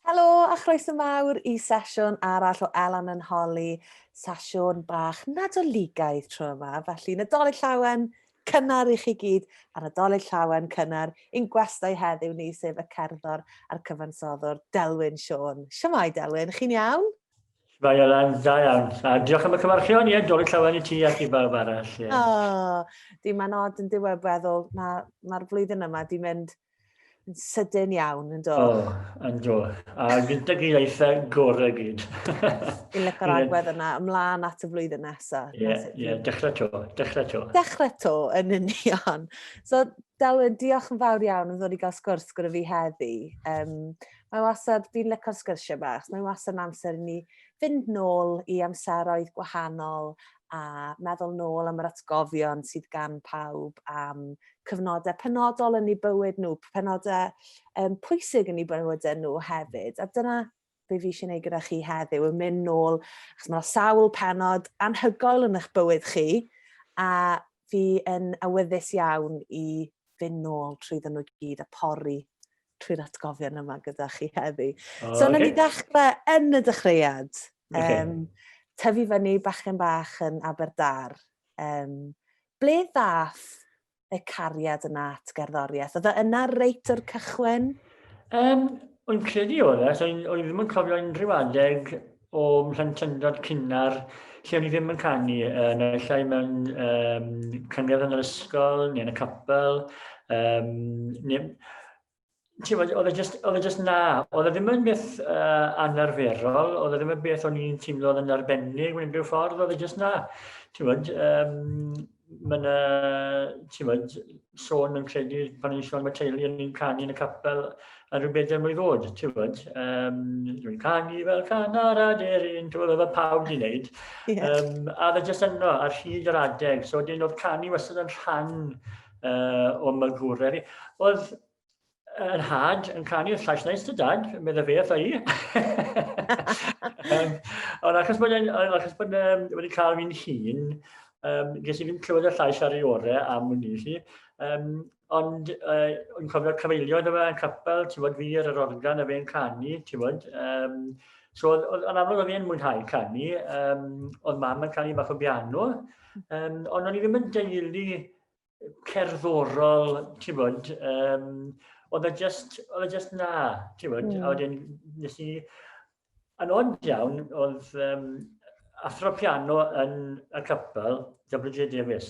Helo a chroeso mawr I sesiwn arall o Elan yn Holi, sesiwn bach nadoligaidd tro yma, felly Nadolig Llawen cynnar I chi gyd a Nadolig Llawen cynnar i'n gwestai heddiw ni sef y cerddor a'r cyfansoddwr Delwyn Siôn. Siamai Delwyn, chi'n iawn? Mae Elan, da iawn. A diolch am y cyfarchion, Nadolig Llawen I ti ac I bawb arall. Dim ma'n od yn diweddol, mae'r flwyddyn yma di mynd yn sydyn iawn yn do. Yn do. A gyntaf i eithaf gorau gyd. I'n licor agwedd yna, ymlaen at y flwyddyn nesaf. Ie, dechrau to. Dechrau to, yn union. So, Delwyn, diolch yn fawr iawn yn ddod I gael sgwrs gyda fi heddi. Mae wastad, fi'n licor sgwrsio bach, mae'n wastad yn amser I ni fynd nôl I amseroedd gwahanol a meddwl nôl am yr atgofion sydd gan pawb am cyfnodau penodol yn eu bywyd nhw, penodau pwysig yn eu bywydau nhw hefyd. A dyna be fi eisiau gwneud gyda chi heddiw, yn mynd nôl, achos mae sawl penod anhygoel yn eich bywyd chi, a fi yn awyddus iawn I fynd nôl trwyddo nhw gyd a pori trwy'r atgofion yma gyda chi heddi. So, na ni ddechrau yn y dechreuad. Tyfu fyny bachgen bach yn Aberdâr. Ble ddath y cariad yna at gerddoriaeth? Oedd yna reit o'r cychwyn? O'n credu oedd e, o'n ddim yn cofio unrhyw adeg o mhlentyndod cynnar lle o'n I ddim yn canu, neu lle mewn cyngerdd yn yr ysgol neu yn y capel. Oedd e just na. Oedd e ddim yn beth anarferol, oedd e ddim yn beth o'n i'n teimlo yn arbennig mewn unrhyw ffordd, oedd e just na. Mae'n sôn yn credu pan ni'n sôn mae teulu yn ni'n canu yn y capel a rhyw bedair mlwydd oed, Dwi'n canu fel canar a deryn, oedd pawb di wneud. A oedd e just yno ar hyd yr adeg, so oedd canu wastad yn rhan o magwraeth. Oedd yn had, yn canu oedd llais neis dy dad, meddwl fe a I. Ond achos bod wedi cael fi'n hun, ges I ddim clywed y llais ar ei orau am hynny chi. Ond o'n cofio'r cyfeilioedd yma yn capel, fi ar yr organ a fe'n canu, So, yn amlwg oedd e'n mwynhau canu, oedd mam yn canu bach o piano, ond o'n I ddim yn deulu cerddorol, oedd e just na, a wedyn nes I, yn od iawn, oedd athro piano yn y capel, W.J. Davies,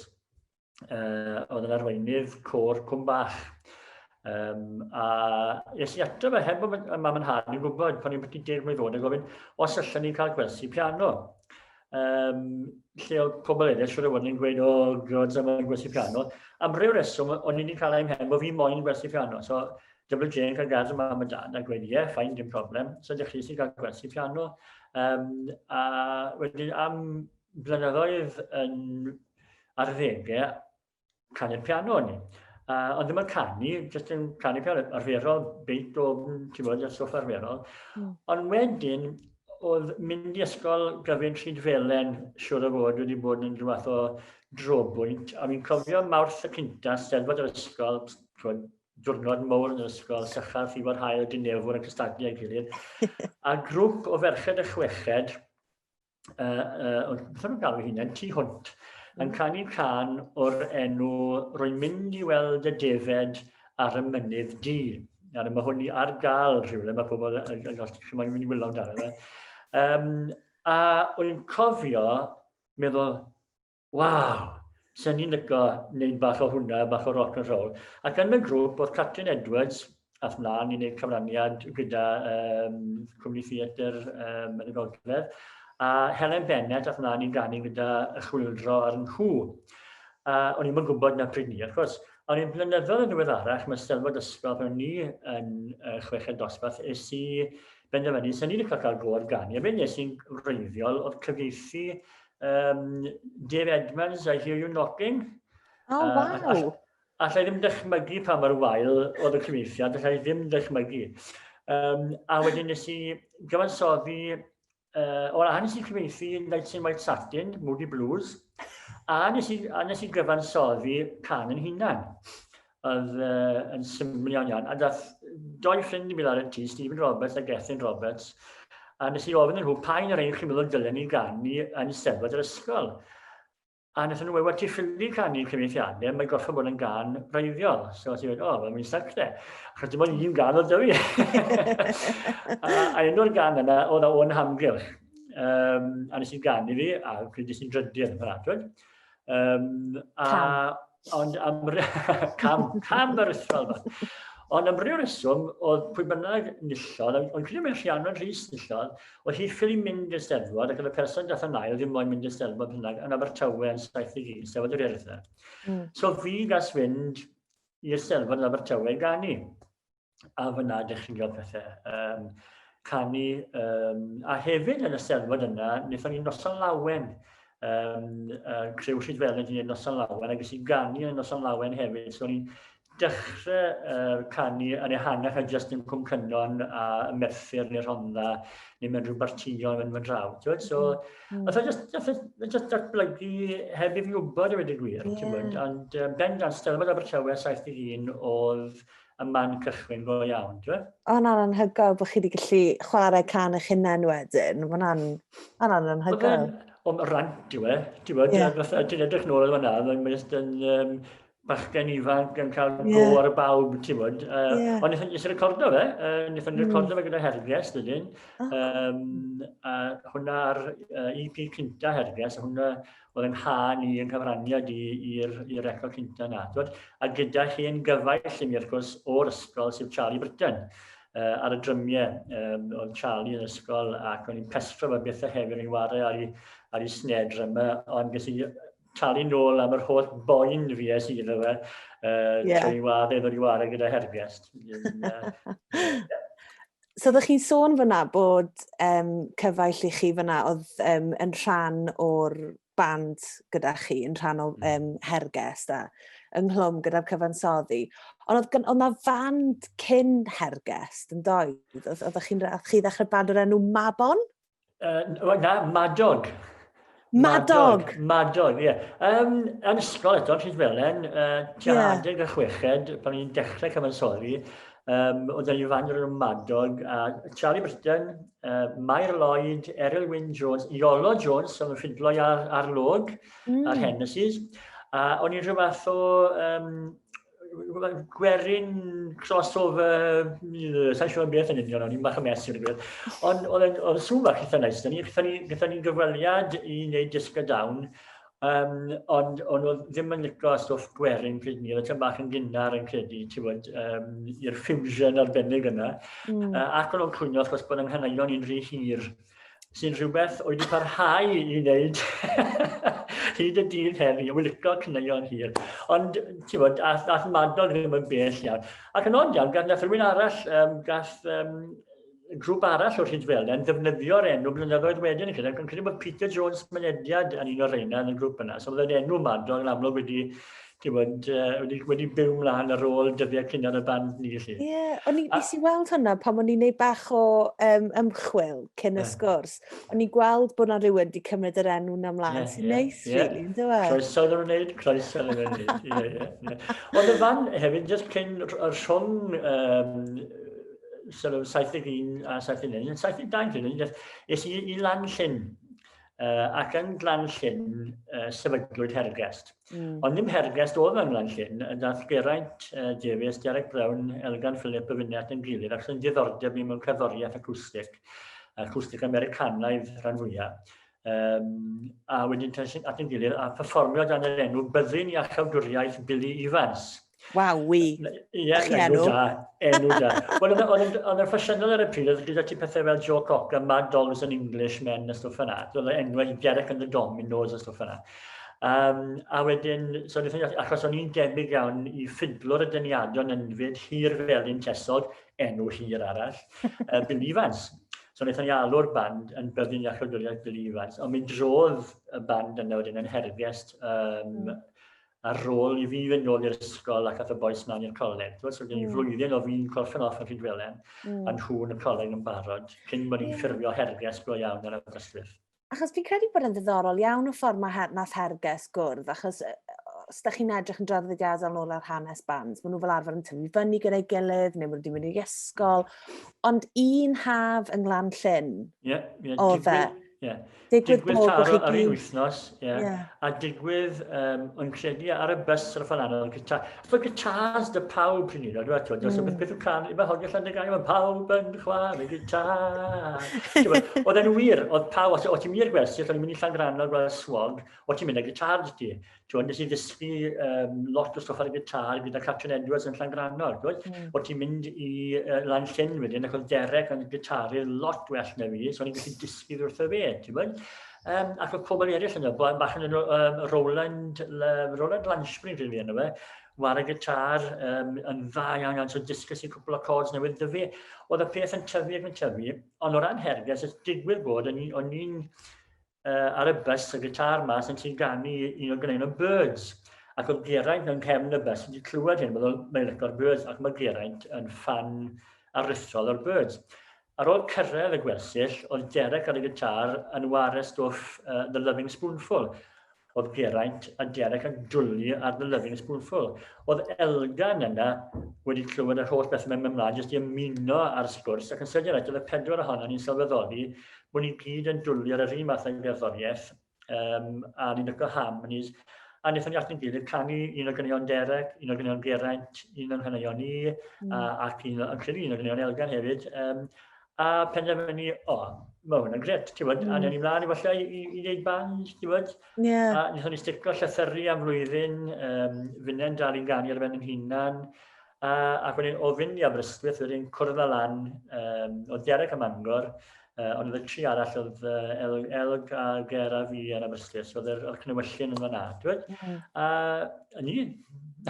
oedd yn arweinydd côr Cwm Bach. A es I ato fe heb bod mam yn had, ni'n gwybod pan ni'n byti 10 mlwydd oed, a gofyn, os allan ni'n cael gwersi piano. Lle oedd pobl eraill siwr o fod ni'n gweud, gods am gwersi piano. Am ryw reswm, o'n i'n cael ein hen bod fi moyn gwersi piano. So, W.J. yn cael gad o mam a dad a gweud, ffain, dim problem. So, dechreuais I gael gwersi piano. A wedyn am blynyddoedd ar ddegau, canu'r piano ni. Ond ddim yn canu, jyst yn canu piano arferol, beit o, stwff arferol. Ond wedyn, oedd mynd I ysgol gyfyn Rhydfelen, siwr o fod wedi bod yn rhywbeth o drobwynt, a mi'n cofio Mawrth y cynta, steddfod yr ysgol, diwrnod mawr yn yr ysgol, sychaf I fod hael dynefwr yn cystadlu â'i gilydd, a grŵp o ferched y chweched, beth o'n galw hynny, tu hwnt, yn canu'n can o'r enw rwy'n mynd I weld y defed ar y mynydd di. Mae hwn ar gael rhywle, mae pobl yn mynd I wylo amdano fe. A o'n cofio meddwl, waw, sy'n ni'n licio wneud bach o hwnna, bach o rock and roll. Ac yn y grŵp, oedd Catrin Edwards, ath mlaen I wneud cyfraniad gyda Cwmni Theatr yn y Gogledd, a Helen Bennett ath mlaen I ganu gyda y chwildro ar nhw. O'n i'n gwybod na pryd ni, wrth gwrs. O'n i'n blynyddoedd yn ddiweddarach, mae steddfod ysgol pan ni yn chweched dosbarth, es I benderfynu, sy'n ni'n cael go ar ganu. A fe nes i'n wreiddiol oedd cyfieithu Dave Edmonds a Hear You Knocking. Waw! Allai ddim dychmygu pa mor wael oedd y cyfieithiad, allai ddim dychmygu. A wedyn nes I gyfansoddi, nes I cyfieithu Nights in White Satin, Moody Blues, a nes I gyfansoddi can yn hunan. Oedd yn syml iawn. A dath doi ffrind i mi ar y tŷ, Stephen Roberts a Gethin Roberts, a nes i ofyn yn nhw, pa un o'r ein chi'n meddwl dylen ni ganu yn Eisteddfod yr ysgol? A nes nhw wedi ti ffili canu cyfeithiadau, mae'n goffa bod yn gan reiddiol. So ti'n dweud, mae'n sac de. Achos dim ond un gan o dyfu. A enw'r gan yna, oedd o'n hamgylch. A nes i'n ganu fi, a pryd nes i'n drydydd yn ffordd. Ond cam yr ysgol fa. Ond am ryw reswm, oedd pwy bynnag nillod, ond credu mewn Rhiannon Rhys nillod, oedd hi ffili mynd i'r Steddfod, ac oedd y person dath yn ail ddim moyn mynd i'r Steddfod bynnag, yn Abertawe yn 71, Steddfod yr Urdd. So fi gas fynd i'r Steddfod yn Abertawe i ganu. A fyna dechreuodd pethau. Canu, a hefyd yn y Steddfod yna, wnaethon ni noson lawen. Criw Rhydfelyn wedi gwneud noson lawen, a ges i ganu yn noson lawen hefyd. So ni'n dechrau canu yn ehangach a just yn Cwm Cynnon a Merthyr neu'r Rhondda, neu mewn rhyw bartïon yn fy draw. So, oedd o just datblygu heb i fi wybod y wedi gwir. Ond ben dan Steddfod Abertawe 71 oedd y man cychwyn go iawn. O'n anhygoel bod chi wedi gallu chwarae can eich hunain wedyn. O'n anhygoel. Ond rant yw e, ti'n edrych nôl yn fanna, mae'n just yn bachgen ifanc yn cael go ar y bawb, ti'n bod. Ond nes i'n recordo fe, gyda Herges, dydyn. Hwna ar EP cynta Herges, hwna oedd yn ha ni yn cyfraniad i'r record cynta na. A gyda chi'n gyfaill i mi, wrth gwrs, o'r ysgol, sef Charlie Britton, ar y drymiau. Oedd Charlie yn ysgol, ac o'n i'n pestro fe beth a hefyd yn wario ar ei snedr yma, ond ges i talu nôl am yr holl boen fi es iddo fe, trwy wario ddod i wario gyda Herges. So, ddech chi'n sôn fyna bod cyfaill i chi fyna oedd yn rhan o'r band gyda chi, yn rhan o Herges da, ynghlwm gyda'r cyfansoddi. Ond oedd yna band cyn Herges, yn doedd? Oeddech chi ddechrau band o'r enw Mabon? Na, Madog. Madog, ie. Yn ysgol eto, Rhydfelyn, tua 16, pan ni'n dechrau cyfansoddi, oedd yn fan o'r Madog, a Charlie Britton, Mair Lloyd, Eryl Wyn Jones, Iolo Jones, oedd yn ffidlo ar log, ar Hennessy's, a o'n i'n rhyw fath o gwerin crossover, sa'n siŵr beth yn union, o'n i'n bach y mes i'r gwir. Ond oedd sŵn bach eitha neis, gyda ni gyfweliad i wneud disc a down, ond oedd ddim yn licio stwff gwerin pryd ni, oedd yn bach yn gynnar yn credu, i'r fusion arbennig yna. Ac o'n clwnio, wrth gwrs, bod yng nghaneuon i'n rhy hir, sy'n rhywbeth oedd wedi parhau i wneud hyd y dydd heddi, a wylico cyneuon hir. Ond, ti'n bod, ath Madog ddim yn bell iawn. Ac yn ond iawn, gath rhywun arall, grŵp arall o'r Rhydfelyn, ddefnyddio'r enw blynyddoedd wedyn yn credu. Yn credu bod Peter Jones mynediad yn un o'r reina yn y grŵp yna. So byddai'r enw Madog yn amlwg wedi byw mlaen ar ôl dyddiau cyn ar y band ni. Ie, o'n nes i weld hwnna pan o'n i'n gwneud bach o ymchwil cyn y sgwrs. O'n i'n gweld bod yna rhywun wedi cymryd yr enw na mlaen. Sy'n neis, really, yn dweud? Croeso yn wneud, croeso yn wneud. Ond y fan hefyd, jyst cyn yr rhwng 71 a 71, 72, es i Lan Llyn. Ac yn Lan Llyn, sefydlwyd Hergest. Ond ddim Hergest oedd yn Lan Llyn, dath Geraint Davies, Derek Brown, Elgan Philip y fyniad yn gilydd, ac yn diddordeb i mewn cerddoriaeth acwstig Americanaidd rhan fwyaf. A wedyn at yn gilydd, a perfformio dan yr enw Byddin i Achawdwriaeth Billy Evans. Waw, wi. Ie, enw da. Wel, ond yn ffasiynol ar y pryd, oedd gyda ti pethau fel Joe Cocker, Mad Dollars yn Englishman a stwff yna. Oedd enwau Derek and the Dominos a stwff yna. A wedyn, achos o'n i'n debyg iawn i ffidlwr y dyniadon yn fyd hir felyn tesod, enw hir arall, Billy Evans. So wnaethon ni alw'r band yn Byddin i Achawdwriaeth Billy Evans. Ond mi drodd y band yna wedyn yn Hergest ar ôl i fi fynd nôl i'r ysgol ac ath y boes na'n i'r coleg. So gen i flwyddyn o fi'n corffen off yn Rhydfelyn a nhw yn y coleg yn barod, cyn bod ni'n ffurfio Herges go iawn ar y dysgrif. Achos fi'n credu bod yn ddiddorol iawn o ffordd nath Herges gwrdd, achos os da chi'n edrych yn draddodiadol nôl ar hanes bands, maen nhw fel arfer yn tyfu fyny gyda'i gilydd, neu maen nhw wedi mynd i ysgol, ond un haf yng Nglan Llyn, o fe. Digwydd bod taro chi ar un gyd. wythnos, a digwydd yn credu ar y bus ar y ffananol, so gitars dy pawb pryn hyn, dwi'n beth yw'n can, i fe hogio llan y gael, mae pawb yn chwarae gitar. Oedd e'n wir, oedd pawb, o ti'n mynd i'r gwersi, oedd i'n mynd i Llangrannog gweld swog, o ti'n mynd â gitar dy ti. Nes i ddysgu lot o stwff ar y gitar gyda Catrin Edwards yn Llangrannog. O ti'n mynd i Lan Llyn wedyn, ac oedd Derek yn gitarydd lot well na fi, so o'n i'n gallu dysgu wrtho fe, ti'n mynd? Ac oedd pobl eraill yna, bach yn Roland Lanchbryn rydw i yna fe, war y gitar yn dda iawn, so dysgu sy'n cwpl o chords newydd dy fi. Oedd y peth yn tyfu ac yn tyfu, ond o ran herges, ys digwydd bod o'n i'n ar y bus y gitar mas yn ti'n ganu un o ganeuon Birds. Ac oedd Geraint yn cefn y bus wedi clywed hyn, mae'n licio'r Birds, ac mae Geraint yn fan aruthrol o'r Birds. Ar ôl cyrraedd y gwersyll, oedd Derek ar y gitar yn wario stwff The Loving Spoonful. Oedd Geraint a Derek yn dwlu ar The Loving Spoonful. Oedd Elgan yna wedi clywed yr holl beth mewn ymlaen, jyst i ymuno ar sgwrs, ac yn sydyn oedd y 4 ohono ni'n sylweddoli bod ni gyd yn dwlu ar yr un math o gerddoriaeth, a ni'n lygo harmonies, a wnaethon ni at ni'n gilydd canu un o ganeuon Derek, un o ganeuon Geraint, un o'n ganeuon ni, ac un o ganeuon Elgan hefyd, a penderfynu, mae hwnna'n gret, ti'n bod, a ni'n mlaen i falle i wneud band, ti'n bod, a wnaethon ni stico llythyru am flwyddyn, fyne'n dal i'n ganu ar ben yn hunan, ac wedyn o fynd i Aberystwyth, wedyn cwrdd a lan, o Derek a Mangor, ond oedd y 3 arall oedd Elg a Ger a fi yn Aberystwyth, so oedd yr cnewyllun yn fan'na, ti'n bod, a ni.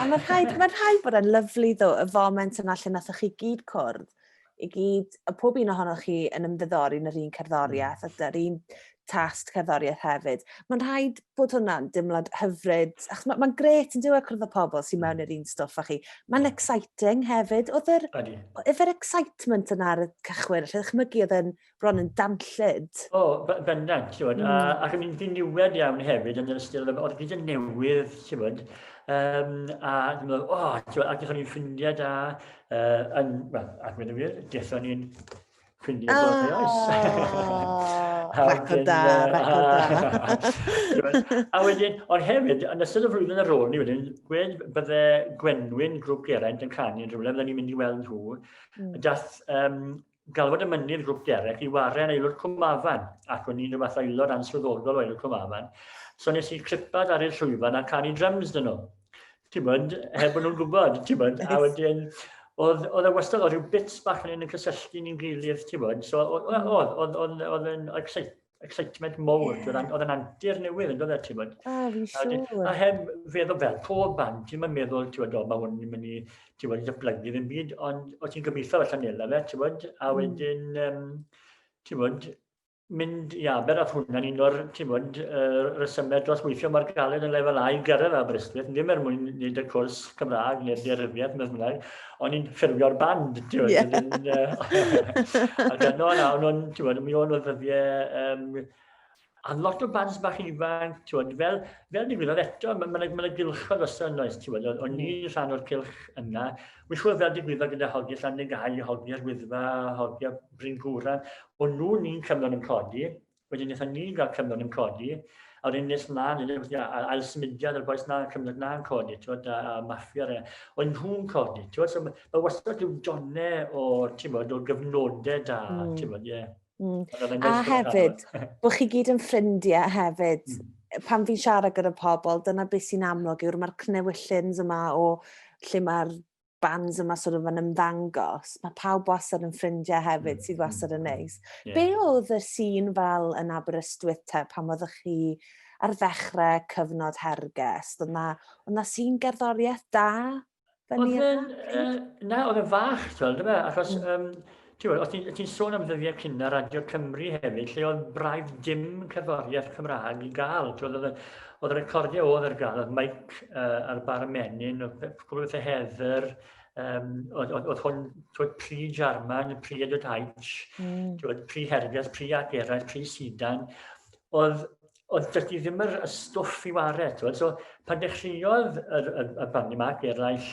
A mae'n rhaid bod e'n lyflu ddo, y foment yna lle nathoch chi gyd cwrdd, i gyd, pob un ohonoch chi yn ymddiddori yn yr un cerddoriaeth, ac yr un tast cerddoriaeth hefyd. Mae'n rhaid bod hwnna'n dimlad hyfryd, achos mae'n gret yn dweud cwrdd o pobl sy'n mewn i'r un stwff â chi. Mae'n exciting hefyd. Oedd yr excitement yna ar y cychwyn, lle ddechmygu oedd yn bron yn danllyd. Bendant, ti'n bod, ac yn mynd i'n niwed iawn hefyd yn yr ystyr, oedd gyd yn newydd, ti'n bod, a dwi'n meddwl, ac ddechon ni'n ffrindiau da, ac mynd i wir, ddechon ni'n ffrindiau glorious. Record da. A wedyn, ond hefyd, yn ystod y flwyddyn ar ôl ni wedyn, bydde Gwenwyn, grŵp Geraint yn canu yn rhywle, bydden ni'n mynd i weld nhw, dath galfod y mynydd grŵp Derek i waren aelod Cwmafan, ac o'n i'n rhywbeth aelod answyddogol o aelod Cwmafan. So nes i cripad ar i'r llwyfan a canu drums dyn nhw. Ti'n bod, heb bod nhw'n gwybod, ti'n bod, a wedyn, oedd y wastad o ryw bits bach yn cysylltu ni'n gilydd, ti'n bod, so oedd yn excitement mowr, oedd yn antur newydd yn dod e, ti'n bod. Fi'n siŵr. A heb feddwl fel pob band, ti'n meddwl, ti'n bod, mae hwn yn mynd i, ti'n bod, datblygu ddim byd, ond o ti'n gobeithio fel Llanela fe, ti'n bod, a wedyn, ti'n bod, mynd i Aber a hwnna'n un o'r, ti'n bod, resymau dros weithio mor galed yn lefel A i gyrraedd Aberystwyth, ddim mwyn wneud y cwrs Cymraeg neu'r derfiad, ond ni'n ffurfio'r band, ti'n bod. Ac yno, ti'n bod, mi o'n o ddyddiau, a lot o bands bach ifanc, ti'n bod, fel digwyddodd eto, mae'n gylchodd oso yn oes, ti'n bod, o'n ni'n rhan o'r cylch yna. Wy'n siŵr fel digwyddodd gyda hogiau Llanegau, hogiau'r Wyddfa, hogiau Bryn Gwran, o'n ni'n cymryd yn codi, wedyn wnaethon ni gael cymryd yn codi, a wedyn nes mlaen, ail symudiad ar boes na'n cymryd na'n codi, a maffia re. O'n nhw'n codi, so mae wastad rhyw donau o gyfnodau da, ti'n bod, ie. A hefyd, bod chi gyd yn ffrindiau hefyd, pan fi'n siarad gyda pobl, dyna beth sy'n amlwg yw'r mae'r cnewyllins yma o lle mae'r bands yma sort of yn ymddangos. Mae pawb wastad yn ffrindiau hefyd sydd wastad yn neis. Be oedd y sy'n fel yn Aberystwyth te pan oeddech chi ar ddechrau cyfnod herges? Oedd na sy'n gerddoriaeth da? Oedd yn fach, achos os ti'n sôn am ddyddiau cynnar Radio Cymru hefyd, lle oedd braidd dim cerddoriaeth Cymraeg i gael. Oedd y recordiau oedd ar gael, oedd Mike ar bar y menyn, oedd cwbl bethau Heather, oedd hwn pri Jarman, pri Edward Haich, pri Herges, pri Ac Eraill, pri Sidan. Oedd oedd dydy ddim yr stwff i wario. So, pan dechreuodd y bandi yma, eraill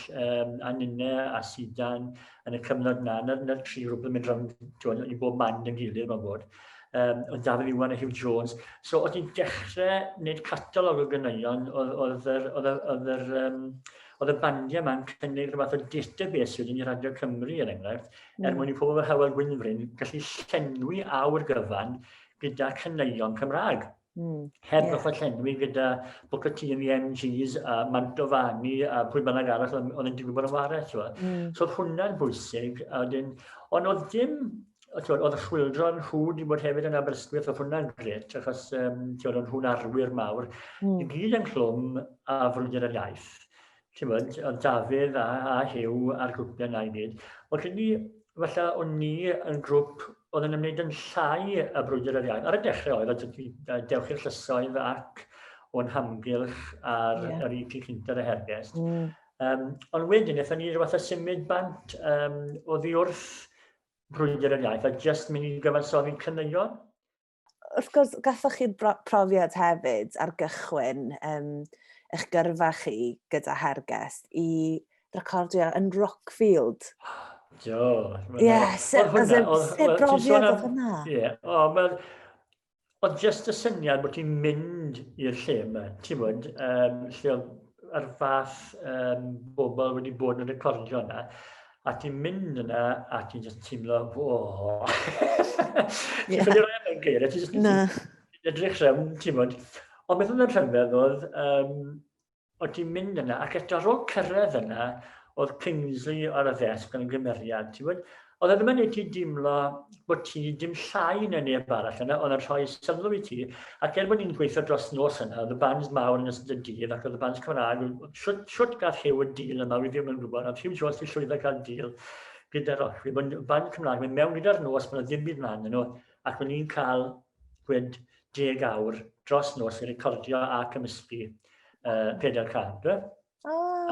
a Nynne a Sidan yn y cyfnod na, na'r tri grŵp yn mynd rhwng i bob man yn gilydd mae'n bod. Oedd Dafydd Iwan a Hugh Jones. So, oedd hi'n dechrau wneud catalog o ganeuon, oedd y bandiau yma'n cynnig rhywbeth o database wedyn i Radio Cymru, er enghraifft, mwyn i pobl fel Hywel Gwynfryn gallu llenwi awr gyfan gyda caneuon Cymraeg. Heb goffa llenwi gyda Booker T and the MGs a Mantovani a pwy bynnag arall oedd yn digwydd bod yn wario. So oedd hwnna'n bwysig. Ond oedd dim, oedd y chwildro yn hwd i bod hefyd yn Aberystwyth, oedd hwnna'n gret, achos oedd hwn arwyr mawr. I gyd yn clwm a frwydr yr iaith. Oedd Dafydd a Hyw a'r grwpiau yna i gyd. Ond ni, falle o'n ni yn grŵp oedd yn ymwneud yn llai y brwydr yr iaith. Ar y dechrau oedd Dewch i'r Llysoedd ac o'n hamgylch ar yr EP Cynta'r y Hergest. Ond wedyn, eithon ni rhywbeth o symud bant oddi wrth brwydr yr iaith a just mynd i gyfansoddi caneuon. Wrth gwrs, gathoch chi'r profiad hefyd ar gychwyn eich gyrfa chi gyda Hergest i recordio yn Rockfield. Yes, sut brofiad oedd hwnna? Oedd just y syniad bod ti'n mynd i'r lle yma, ti'n bod, lle oedd ar fath bobl wedi bod yn recordio yna, a ti'n mynd yna a ti'n just teimlo, ti'n ffynu rhaid yn geir, ti'n just edrych rhawn, ti'n bod. Ond beth oedd yn rhyfedd oedd ti'n mynd yna, ac eto ar ôl cyrraedd yna, oedd Kingsley ar y ddesg yn gymeriad, ti'n bod? Oedd e ddim yn ei ti dimlo bod ti dim llai na neb arall yna, oedd e'n rhoi sylw i ti, ac bod ni'n gweithio dros nos yna, oedd y bands mawr yn ystod y dydd, ac oedd y bands Cymraeg, siwt gath Hyw y dîl yma, wi ddim yn gwybod, oedd Hugh Jones wedi llwyddo cael dîl gyda'r ochri, bod y band Cymraeg yn mewn gyda'r nos, mae'n ddim byd mlaen yn nhw, ac o'n ni'n cael 10 awr dros nos i recordio a cymysgu 400.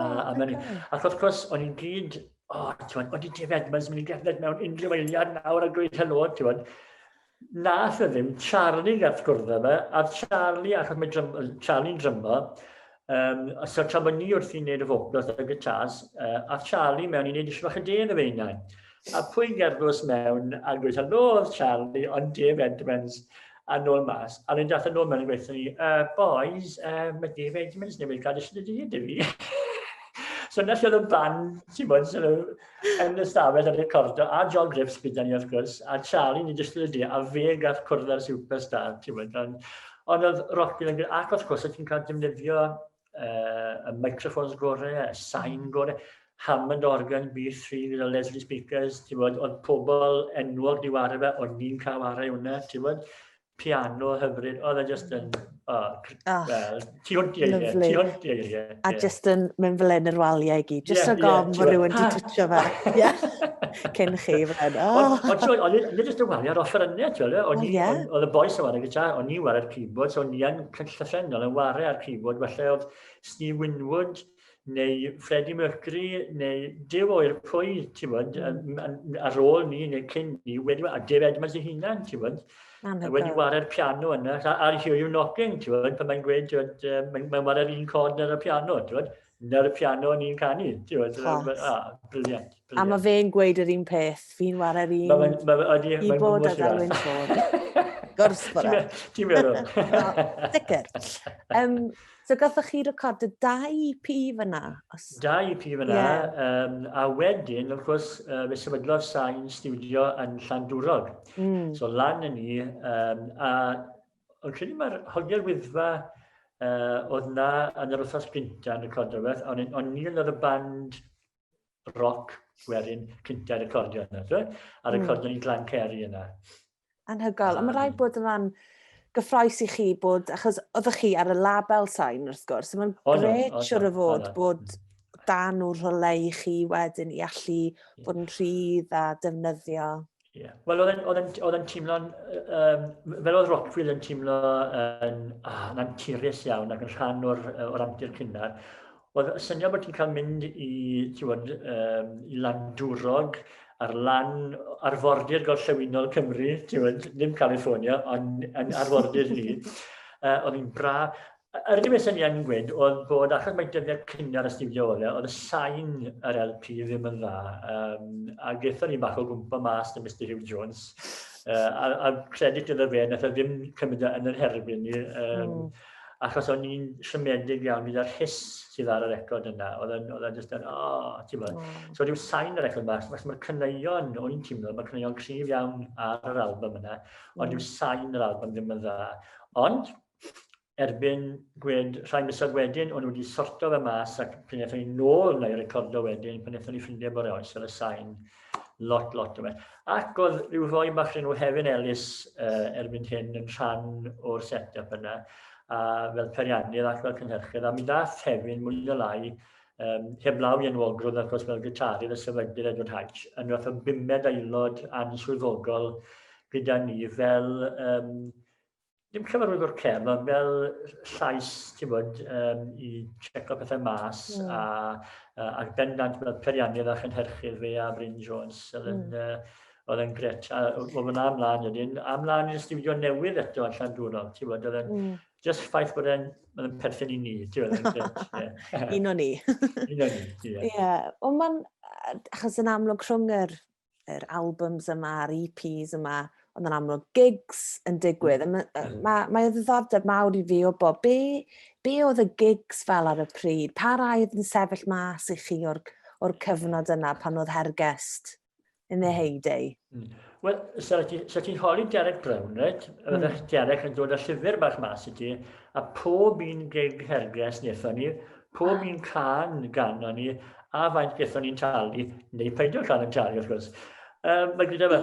Ac wrth gwrs, o'n i'n gyd, o'n i Dave Edmonds mynd i gerdded mewn unrhyw eiliad nawr a gweud helo, nath o ddim, Charlie gath gwrdd yma, a Charlie, achos mae Charlie'n drymo, so tra bod ni wrth i wneud y vocals a guitars, a Charlie mewn i wneud eisiau bach y den y feinau. A pwy gerddws mewn a gweud helo oedd Charlie, ond Dave Edmonds, a nôl mas. A ni'n dath yn ôl mewn i gweithio ni, boys, mae Dave Edmonds newydd gael eisiau dyd i fi. So nes oedd y band, ti'n bod, yn y stafell ar recordo, a John Griffiths gyda ni wrth gwrs, a Charlie ni jyst yn y di, a fe gath cwrdd ar Superstar, ti'n bod. Ond oedd Rockfield yn gwneud, ac wrth gwrs, oedd ti'n cael defnyddio y microphones gorau, y sain gorau, Hammond organ, B3 gyda Leslie speakers, ti'n bod, oedd pobl enwog di wario fe, ond ni'n cael wario hwnna, ti'n bod. Piano hyfryd, oedd e just yn, ti hwnt i eiriau. A just yn mynd fel yn yr waliau i gyd, just o gom bod rhywun di twtio fe. Cyn chi fel yn. Ond nid just y waliau ar offerynnau, oedd y boes yn wario gyda, o'n i wario'r keyboard, so o'n i yn llyffennol yn wario ar keyboard, felly oedd Steve Winwood, neu Freddie Mercury, neu Dyw o'r pwy, ti'n bod, ar ôl ni, neu cyn ni, a Dave Edmonds i hunan, ti'n bod. Wedi wario'r piano yna, a Hear You Knocking, pan mae'n gweud, mae'n wario'r un cod ar y piano, na'r piano ni'n canu. Briliant. A mae fe'n gweud yr un peth, fi'n wario'r un keyboard a Delwyn Siôn. Gwrs bod e. Ti'n meddwl? Sicr. So gathoch chi recordio 2 EP fyna? 2 EP fyna, a wedyn, wrth gwrs, fe sefydlodd sy'n studio yn Llandwrog. So lan yn ni, a o'n credu mae'r hogiau'r wyddfa oedd na yn yr wythnos gynta yn recordio beth, ond ni oedd y band rock gwerin cynta recordio yna, a recordio ni Glan Ceri yna. Anhygoel, a mae rhaid bod yna'n gyffroes i chi bod, achos oeddech chi ar y label sign wrth gwrs, so mae'n gret siwr o fod bod dan o'r rolau i chi wedyn i allu bod yn rhydd a defnyddio. Wel, oedd yn teimlo'n, fel oedd Rockfield yn teimlo yn anturus iawn ac yn rhan o'r amser cynnar, oedd y syniad bod ti'n cael mynd i Landwrog, ar lan arfordir gorllewinol Cymru, ddim California, ond arfordir ni. oedd hi'n bra. Yr unig beth sy'n i'n gweud oedd bod, achos mae dyddiau cynnar y studio ole, oedd y sain yr LP ddim yn dda. A gaethon ni bach o gwmpa mas na Mr Hugh Jones. A credit iddo fe, nath o ddim cymryd yn yr herbyn ni. Achos o'n i'n siomedig iawn gyda'r hys sydd ar y record yna. Oedd e'n just yn, ti'n bod. So rhyw sain y record bach, mae'r caneuon, o'n i'n teimlo, mae'r caneuon cryf iawn ar yr album yna, ond rhyw sain yr album ddim yn dda. Ond, erbyn gwed rhai misoedd wedyn, o'n nhw wedi sorto fe mas ac pan wnaethon ni nôl neu recordo wedyn, pan wnaethon ni ffrindiau bore oes ar y sain, lot o fe. Ac oedd rhyw foi bach rhan o Hefyn Ellis erbyn hyn yn rhan o'r set-up yna, a fel periannydd ac fel cynhyrchydd, a mi dath Hefyn mwy o lai, heblaw i enwogrwydd ac os fel gitarydd y sefydlydd Edward Hatch, yn fath o 5 aelod answyddogol gyda ni fel, dim cyfarwydd o'r cefn, ond fel llais, ti'n bod, i checo pethau mas, a bendant fel periannydd a chynhyrchydd fe a Bryn Jones, oedd yn gret. A oedd yna amlaen ydyn, amlaen i'r studio newydd eto allan dwrnod, ti'n bod, oedd yn just ffaith bod e'n perthyn i ni, ti'n bod, yn gret. Un o ni. Un o ni, ie. Ie, ond mae'n, achos yn amlwg rhwng yr albums yma, yr EPs yma, ond yn amlwg gigs yn digwydd. Mae ddiddordeb mawr i fi o bod. Be oedd y gigs fel ar y pryd? Pa rai oedd yn sefyll mas i chi o'r cyfnod yna pan oedd Hergest in their heyday? Wel, so ti'n holi Derek Brown, right? Fyddech Derek yn dod â llyfr bach mas i ti, a pob un gig Hergest wnaethon ni, pob un can ganon ni, a faint gaethon ni'n talu, neu peidio can yn talu, wrth gwrs. Mae gyda fe,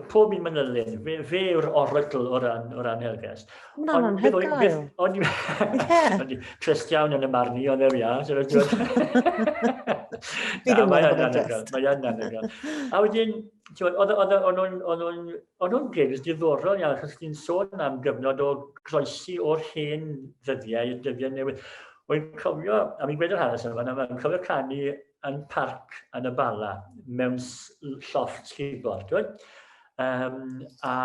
pob un manylun, fe yw'r oracle o ran Hergest. Mae'n anhygoel. Ond trist iawn yn y marni, ond ewy a. Mae'n anhygoel. A wedyn, oedd nhw'n gigs diddorol iawn, achos ti'n sôn am gyfnod o groesi o'r hen ddyddiau, dyddiau newydd. Wy'n cofio, a mi'n gweud yr hanes yma, mae'n cofio canu yn parc yn y Bala, mewn lloft keyboard, a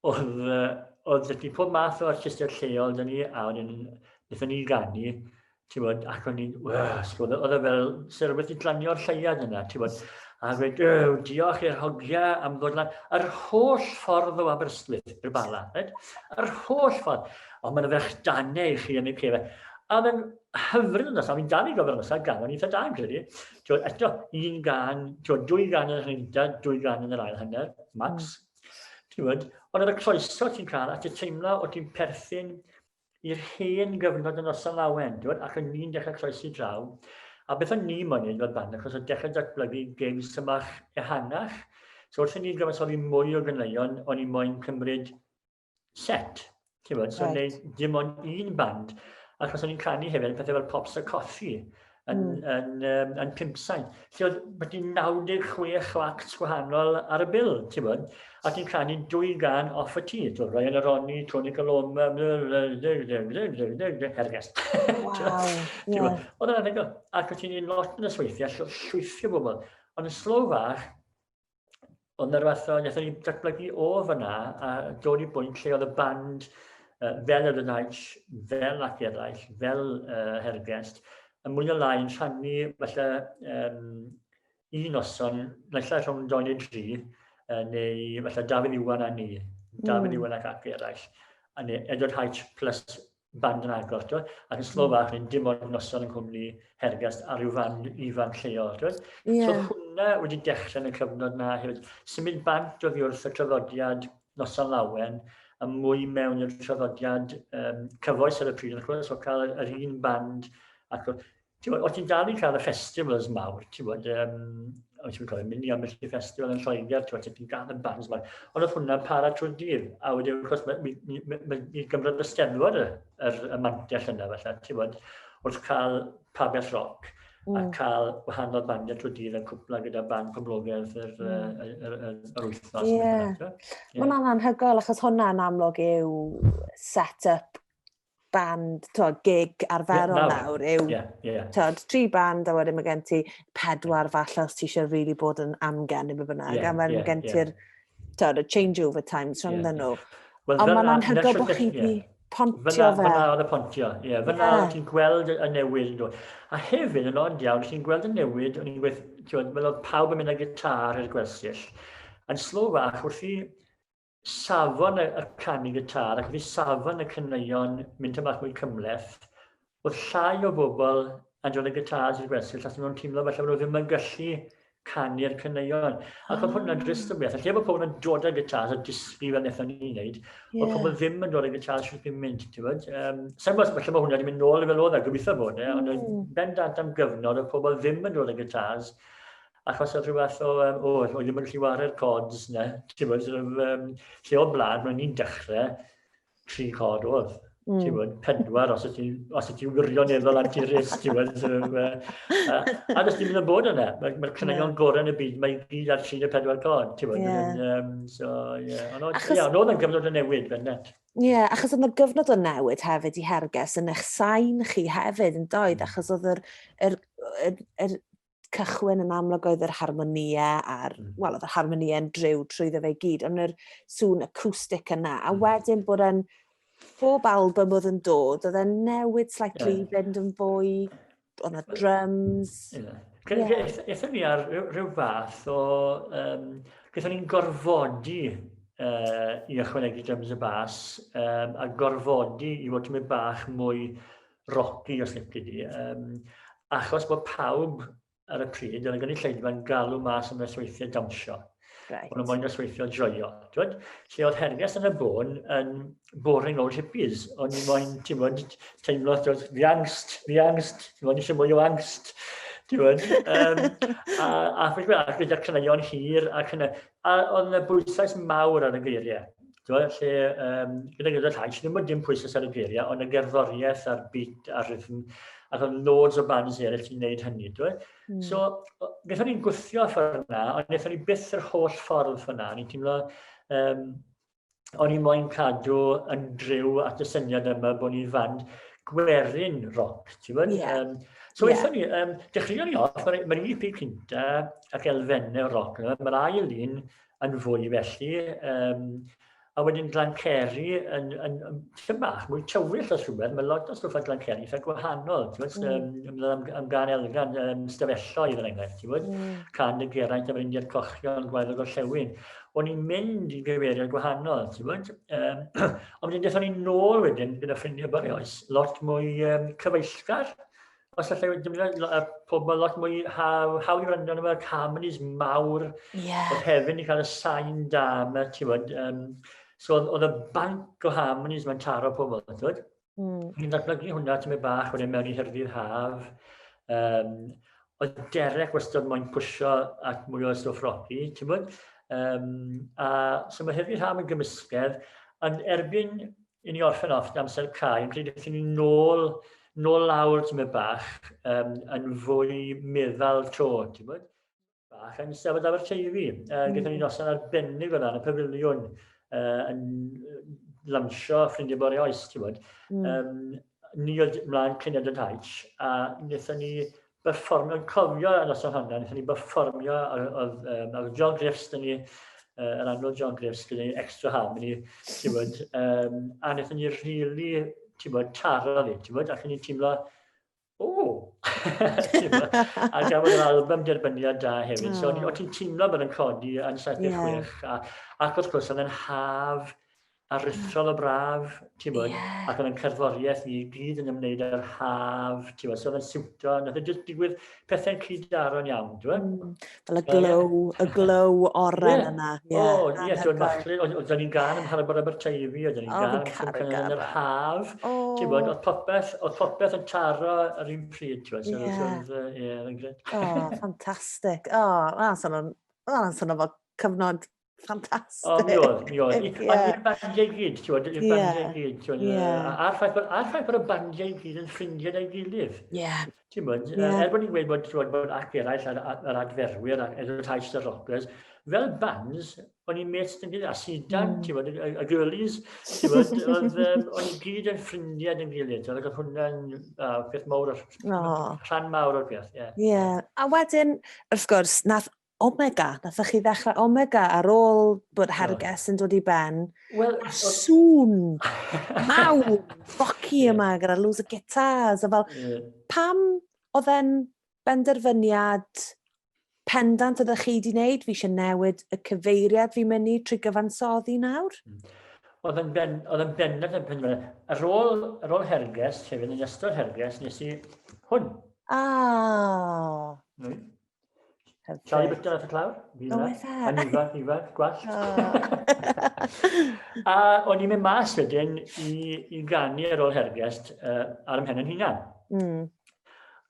oedd ydy pob math o artistiaid lleol dyn ni, a wnaethon ni ganu, ac o'n i'n, oedd e fel rhywbeth i glanio'r lleiad yna, a gweud, diolch i'r hogia am ddod lan, yr holl ffordd o Aberystwyth, i'r Bala, yr holl ffordd, ond mae'n fechdannau i chi yn ei cefau. A mae'n hyfryd yn ysaf, mi'n dal i gofio'r ysaf gan, o'n eitha da yn credu. Eto, un gan, 2 gan yn yr hynny'n 2 gan yn yr ail hanner, max. Ond oedd y croeso ti'n cael, a ti'n teimlo o ti'n perthyn i'r hen gyfnod yn Noson Lawen, ac o'n ni'n dechrau croesi draw. A beth o'n ni moyn i'n dod band, achos o'n dechrau datblygu gigs ymach ehangach. So wrth i ni gyfansoddi mwy o ganeuon, o'n i moyn cymryd set. So dim ond un band. Achos o'n i'n canu hefyd pethau fel Pops a Coffee yn 5 sain. Lle oedd wedi 96 acts gwahanol ar y bil, a ti'n canu 2 gan off y tŷ. Ryan Aroni, Tony Coloma, Hergest. Oedd yna'n anhygoel. Ac oedd ti'n un lot yn y sweithiau, llwythio bobl. Ond yn slo fach, ond yr fath o, wnaethon ni datblygu o fyna, a dod i bwynt lle oedd y band fel yr Hatch, fel ac eraill, fel Hergest, yn mwy o lai yn rhannu falle un noson, naill rhwng 2 neu 3, neu falle Dafydd Iwan a ni, Dafydd Iwan ac eraill, a neu Edward Hatch plus band yn agor, ac yn slo fach, dim ond noson yn cwmni Hergest a rhyw fan ifan lleol. So hwnna wedi dechrau yn y cyfnod na hefyd. Symud bant oddi wrth y traddodiad Noson Lawen, a mwy mewn i'r traddodiad cyfoes ar y pryd, achos o cael yr un band, ac o ti'n dal i cael y festivals mawr, ti'n cofio mynd i ambell i festival yn Lloegr, ti'n cael y bands mawr, ond oedd hwnna'n para trwy'r dydd, a wedyn, wrth gwrs, mi gymryd y Steddfod y mantell yna, falle, wrth cael pabell roc, a cael wahanol bandiau trwy dydd yn cwpla gyda band poblogaidd yr wythnos. Mae'n anhygoel, achos hwnna'n amlwg yw set-up band, gig arferol nawr, yw 3 band, a wedyn mae gen ti 4 falle os ti eisiau really bod yn amgen neu bynnag, a mae gen ti'r change over times rhwng nhw. Wel, Ond fel mae'n na- anhygoel na- bod chi ie. wedi pontio Fyna fe. oedd y pontio, ie. Fyna Ie. ti'n gweld y newid yn dod. A hefyd, yn od iawn, ti'n gweld y newid, o'n i'n gweithio, fel oedd pawb yn mynd â gitar i'r gwersyll. Yn slo fach, wrth i safon y canu gitar, ac wrth i safon y caneuon mynd yn bach mwy cymleth, oedd llai o bobl yn dod y gitars i'r gwersyll, achos nhw'n teimlo falle bod nhw ddim yn gallu canu'r caneuon. Ac oedd hwnna'n drist o beth. Lle bod pobl yn dod â gitars a disgu fel wnaethon ni wneud, oedd pobl ddim yn dod â gitars sy'n ddim mynd, ti'n bod. Sa'n bod, falle mae hwnna wedi mynd nôl i fel oedd e, gobeithio bod e, ond bendant am gyfnod, oedd pobl ddim yn dod â gitars, achos oedd rhywbeth o ddim yn gallu waru'r cods na, ti'n bod, lle o blaen, mae'n ni'n dechrau 3 cod oedd. Ti'n bod, 4 os ydych wirioneddol antiris, ti'n bod. A dys dim yn y bod yna. Mae'r caneuon gorau yn y byd, mae gyd ar 3 neu 4 cod, ti'n bod. Ond oedd yn gyfnod y newid, bennet. Ie, achos oedd yna gyfnod o newid hefyd i herges yn eich sain chi hefyd yn doedd, achos oedd yr cychwyn yn amlwg oedd yr harmonia oedd yr harmonia'n driw trwyddo fe gyd, ond yr sŵn acoustic yna, a wedyn bod yn bob album oedd yn dod, oedd e'n newid slightly fynd yn fwy, oedd yna drums. Eithon ni ar rhyw fath o, gaethon ni'n gorfodi i ychwanegu drums y bas, a gorfodi i fod tymau bach mwy rocky os lici di, achos bod pawb ar y pryd, oedd yn gynulleidfa'n galw mas am ysweithiau dawnsio. Ond yn moyn ysweithio joio. Lle oedd herges yn y bôn yn boring old hippies. Ond yn moyn, ti'n bod, teimlo, fi angst, ti'n bod, eisiau mwy o angst. A gyda'r caneuon hir, a oedd yna bwysais mawr ar y geiriau. Gyda'r llais, ddim oedd dim pwysais ar y geiriau, ond y gerddoriaeth a'r beat a'r rhythm, ac oedd loads o bands eraill sy'n gwneud hynny. So, gaethon ni'n gwthio ffordd yna, ond gaethon ni byth yr holl ffordd yna. Ni'n teimlo, o'n i moyn cadw yn driw at y syniad yma bod ni'n fand gwerin roc, ti'n bod? So, gaethon ni, dechreuon ni off, mae'r EP cynta ac elfennau roc, mae'r ail un yn fwy felly, a wedyn Glancerry yn bach mwy tywyll o rhywbeth, mae lot o stwff ar Glancerry eitha gwahanol, am gan elgan stafelloedd yn enghraifft, ti'n bod? Can y Geraint am yr India'r Cochion, Gwaelod o'r Llewyn. O'n i'n mynd i gyfeiriad gwahanol, ti'n bod? Ond wedyn dethon ni nôl wedyn gyda ffrindiau boreoes, lot mwy cyfeillgar. Os allai wedyn, pobl lot mwy hawdd i wrando am y harmonies mawr, oedd hefyd i cael y sain da yma, ti'n bod? So oedd y banc o harmonies mae'n taro pobl, ti'n bod? Ni'n datblygu hwnna tymau bach wedyn mewn i herddi'r haf. Oedd Derek wastad moyn pwysio at mwy o stwff rocky, ti'n bod? So mae herddi'r haf yn gymysgedd, ond erbyn i ni orffen off amser cael, yn credu ddethon ni nôl lawr tymau bach yn fwy meddal tro, ti'n bod? Bach yn sefyd Aberteifi. Gaethon ni noson arbennig o dan y pafiliwn yn lansio ffrindiau boreoes, ti'n bod. Ni oedd mlaen Cyned yn Haich, a wnaethon ni berfformio, yn cofio yn noson hwnna, wnaethon ni berfformio, oedd John Griffiths dyn ni, yr anwyd John Griffiths, gyda ni extra harmony, ti'n bod, a wnaethon ni rili, ti'n bod, taro fi, ti'n bod, ac yn ni'n teimlo, a gafodd yr album derbyniad da hefyd. So, o ti'n teimlo bod yn codi yn 76, ac wrth gwrs, oedd yn haf aruthrol o braf, ti'n bod, ac oedd yn cerddoriaeth ni gyd yn ymwneud â'r haf, ti'n bod, so oedd yn siwto, nath yn digwydd pethau'n cyd-daro'n iawn, ti'n bod? Fel y glow oren yna. Oedd ni'n gan ym Mharabor Aberteifi, oedd ni'n gan yn yr haf, ti'n bod, oedd popeth yn taro ar un pryd, ti'n bod, oedd yn gred. Ffantastig. Hwnna'n sôn o cyfnod ffantastig. Mi oedd. I'r bandiau gyd, ti'n bod, i'r bandiau gyd. A'r ffaith bod y bandiau gyd yn ffrindiau da'i gilydd. Ti'n bod, bod ni'n gweud bod ac eraill ar adferwyr ac Haich the Rockers, fel bands, o'n i'n met yn gilydd, a Sidan, ti'n bod, y girlies, ti'n bod, o'n i gyd yn ffrindiau da'i gilydd. Oedd hwnna'n peth mawr, rhan mawr o'r peth, A wedyn, wrth gwrs, nath Omega, nathach chi ddechrau Omega ar ôl bod Herges yn dod i ben. Wel, Sŵn, mawr, rocky yma gyda loads o guitars. A fel, pam oedd e'n benderfyniad pendant ydych chi wedi wneud? Fi eisiau newid y cyfeiriad fi'n mynd i trwy gyfansoddi nawr? Oedd yn bendant yn penderfyniad. Ar ôl Herges, hefyd yn ystod Herges, nes i hwn. Charlie byta nath y clawr? Yn ifad, gwallt. A o'n i'n mynd mas wedyn i ganu ar ôl Herges ar ymhen yn hunan.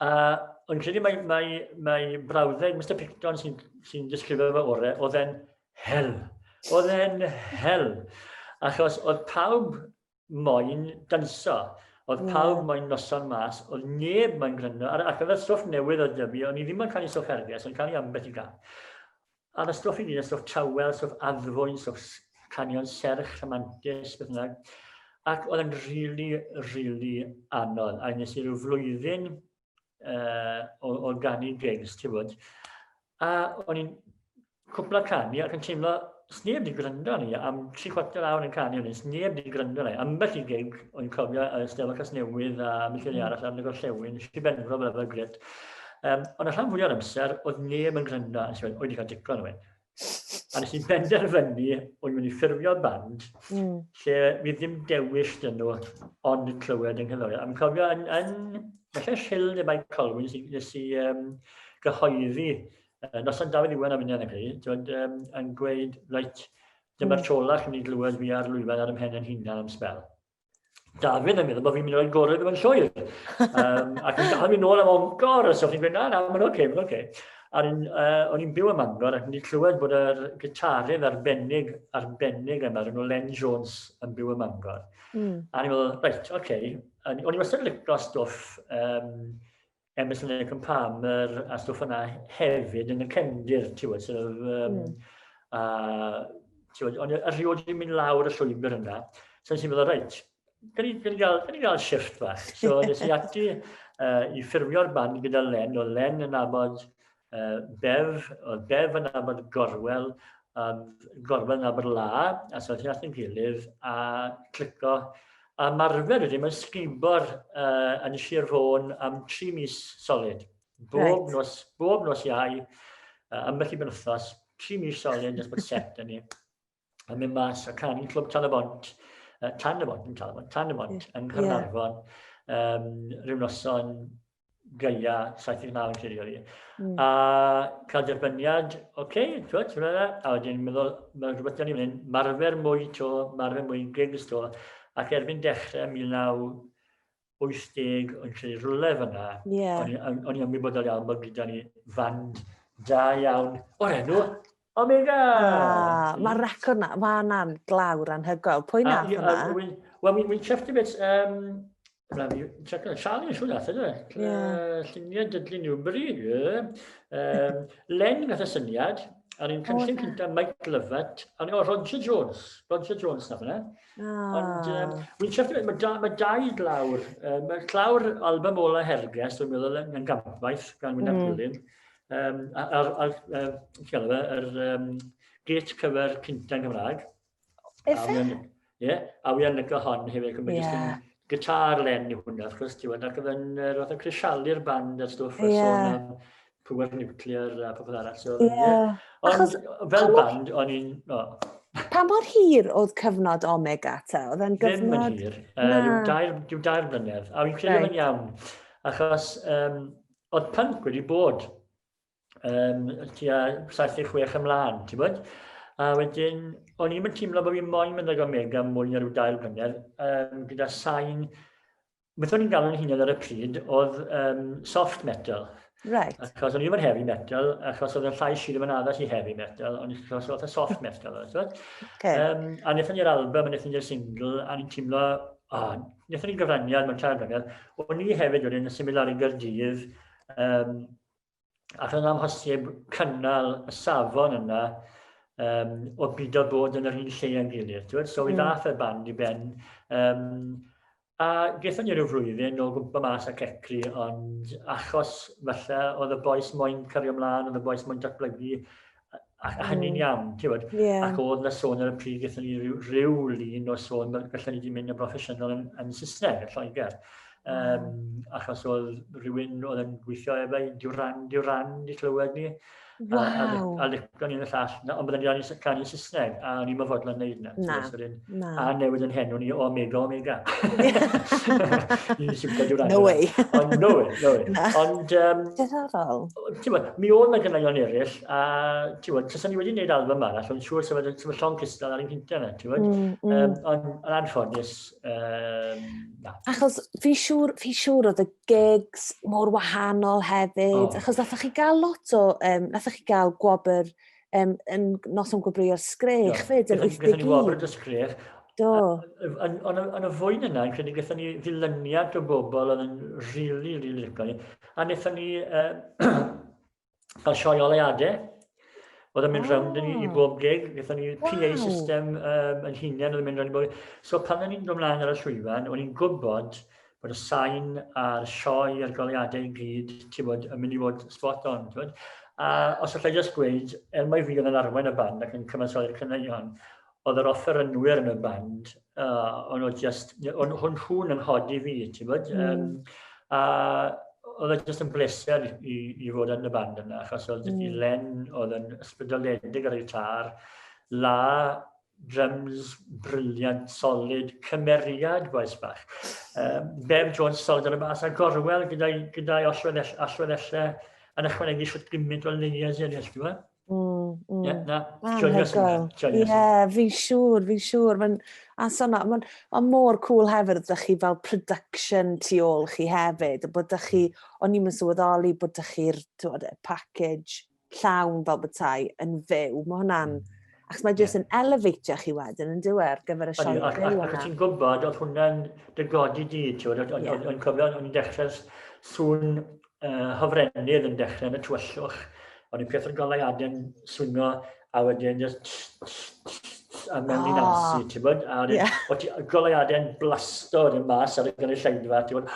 A o'n credu mae brawddeg Mr Picton sy'n disgrifio fy orau, oedd e'n hel. Oedd e'n hel. Achos oedd pawb moyn danso. Oedd pawb moyn noson mas, oedd neb moyn gryno. Ac oedd y stwff newydd o dyfu, o'n i ddim yn cael ei stwff Herges, ond cael ei ambell i gan. A y stwff i ni, y stwff tawel, stwff addfwyn, stwff canion serch, rhamantus, beth bynnag. Ac oedd yn rili anodd. A nes i ryw flwyddyn o ganu gigs, ti'n bod. A o'n i'n cwpla canu ac yn teimlo, sneb di gryndo ni, am 3/4 awr yn canu o'n i, sneb di gryndo ni. Ambell i gig, o'n cofio Steddfod Casnewydd a Michael arall ar Nigol Llewyn, nes i benfro fel efo'r grit. Ond y rhan fwyaf o'r amser, oedd neb yn gryndo, a nes i wedi cael dicon o hyn. A nes i benderfynu, o'n mynd i ffurfio band, lle fi ddim dewis dyn nhw, ond clywed yng Nghymru. A'n cofio, felly Sill neu Mike Colwyn, nes i gyhoeddi noson Dafydd Iwan a fyny yn y creu, yn gweud, reit, dyma'r trolach yn ei glywed fi ar lwyfan ar ymhen yn hunan am sbel. Dafydd yn meddwl bod fi'n mynd o'i gorau gyda'n llwyr. Ac yn dal mi nôl am Oncor, so fi'n gweud, na, mae'n oce. A o'n i'n byw ym Mangor ac yn ei clywed bod yr gitarydd arbennig yma, rhan o Len Jones yn byw ym Mangor. A ni'n meddwl, reit, oce. O'n i'n wastad licio stwff Emerson Lake and Palmer a stwff yna hefyd yn y cefndir, ti'n gwybod, ond erioed i'n mynd lawr y llwybr yna. So nes i'n meddwl, reit, gan i gael shift fach. So nes i ati i ffurfio'r band gyda Len, o Len yn abod Bev, o Bev yn abod Gorwel, Gorwel yn abod La, a so ti'n at yn gilydd a clico. A marfer wedi, mae'n sgibo'r yn Sir Fôn am 3 mis solid. Bob nos iau, ambell i benwthos, 3 mis solid, nes bod set yn ni. A mynd mas a canu clwb Tan y Bont, yn Carnarfon, rhyw noson Gaea, 79 yn credu oedd hi. A cael derbyniad, oce, a wedyn meddwl, mae'n rhywbeth yn ei fynd, marfer mwy gigs to, ac erbyn dechrau 1980 o'n credu rwle fyna, o'n i ymwybodol iawn bod gyda ni fand da iawn o'r enw Omega! Mae'r record na, mae yna'n glawr anhygoel. Pwy nath yna? Wel, mi'n chefft i beth, Charlie yn siŵr nath yna. Lluniau Dudley Newbury. Len gath y syniad, a ni'n cynllun cynta Mike Lovett, a Roger Jones nath yna. Ond wy'n siarad, mae 2 glawr. Mae clawr album ola Herges, dwi'n meddwl, yn gampwaith gan Wynaf Gwilym. Yr gret cyfer cynta yn Gymraeg. A wy'n lygo hon hefyd, cymryd gitar Len i hwnna, achos ti'n wedi, ac oedd yn roedd yn crisialu'r band ar stwff, a sôn am pŵer nuclear a popeth arall. Ond fel band, o'n i'n... Pa mor hir oedd cyfnod Omega te? Oedd e'n gyfnod... Ddim yn hir, rhyw 2 blynedd. A fi'n credu yn iawn, achos oedd punk wedi bod tua 76 ymlaen, ti'n bod? A wedyn, o'n i'n teimlo bod fi'n moyn mynd ag Omega mwy na rhyw 2 blynedd, gyda sain, beth o'n i'n gael yn hunain ar y pryd, oedd soft metal. Right. Achos o'n i ddim yn heavy metal, achos oedd yn llais sydd yn addas i heavy metal, ond achos oedd y soft metal. A wnaethon ni'r album, a wnaethon ni'r single, a ni'n teimlo, wnaethon ni'n gyfraniad mewn 3 blynedd. O'n i hefyd wedyn yn symud ar y Gaerdydd, ac yn amhosib cynnal y safon yna o byd o bod yn yr un lle yn gilydd. So i ddath y band i ben, A gaethon ni ryw flwyddyn o gwmpa mas ac ecri, ond achos falle oedd y boes moyn cario ymlaen, oedd y boes moyn datblygu, a hynny'n iawn, ti'n bod. Ac oedd na sôn ar y pryd gaethon ni ryw lun o sôn, gallwn ni wedi mynd yn broffesiynol yn Saesneg, yn Lloegr. Achos oedd rhywun oedd yn gweithio efo'i diwrand i clywed ni. A licon ni'n y llall, ond byddwn ni'n canu Saesneg, a ni'n myfodlon wneud yna. A newid yn henw ni Omega. No way. No way. Ond, diddorol. Mi oedd na ganeuon eraill, a tysyn ni wedi gwneud album arall, ond siŵr sef llong cystal ar ein hynta yna, ond yn anffodus, Achos fi siŵr oedd y gigs mor wahanol hefyd, achos nathach chi gael lot o, nathach chi gael gwobr yn noson gwobrio'r sgrech fyd yn 81. Gaethon ni gwobr y sgrech. Do. Ond y fwyn yna, yn credu gaethon ni ddilyniad o bobl oedd yn rili licio ni. A wnaethon ni cael sioe oleuadau. Oedd yn mynd rownd i bob gig. Gaethon ni PA system yn hunain oedd yn mynd rownd i bob gig. So pan ni'n dod ymlaen ar y llwyfan, o'n i'n gwybod bod y sain a'r sioe a'r goleuadau i gyd, ti'n bod, yn mynd i fod spot on, ti'n bod. A os allai jyst gweud, mai fi oedd yn arwain y band ac yn cyfansoddi'r caneuon, oedd yr offerynwyr yn y band, ond hwn yn hodi fi, ti'n bod. A oedd e jyst yn bleser i fod yn y band yna, achos oedd Elan oedd yn ysbrydoledig ar ei tar, La, drums, briliant, solid, cymeriad, boes bach. Bev Jones solid ar y bas, a gorwel gyda'i allweddellau yn ychwanegu siwt gymryd o leias eraill, ti'n gwybod? Fi'n siŵr. Mae'n mor cool hefyd ydych chi fel production tu ôl chi hefyd, bod ydych chi, o'n i'n sylweddoli bod ydych chi'r package llawn fel bethau yn fyw. Mae hwnna'n, achos mae jyst yn elevatio chi wedyn yn dywer gyfer y sioe fyw yna. Ac ti'n gwybod, oedd hwnna'n dygodi di, o'n cofio, o'n i'n dechrau sŵn hofrennydd yn dechrau yn y tywyllwch. O'n i'n peth o'r goleuadau'n swingo, a wedyn a mewn i'n amsi, ti'n bod? A wedyn goleuadau'n blastod yn mas ar y gynulleidfa, ti'n bod?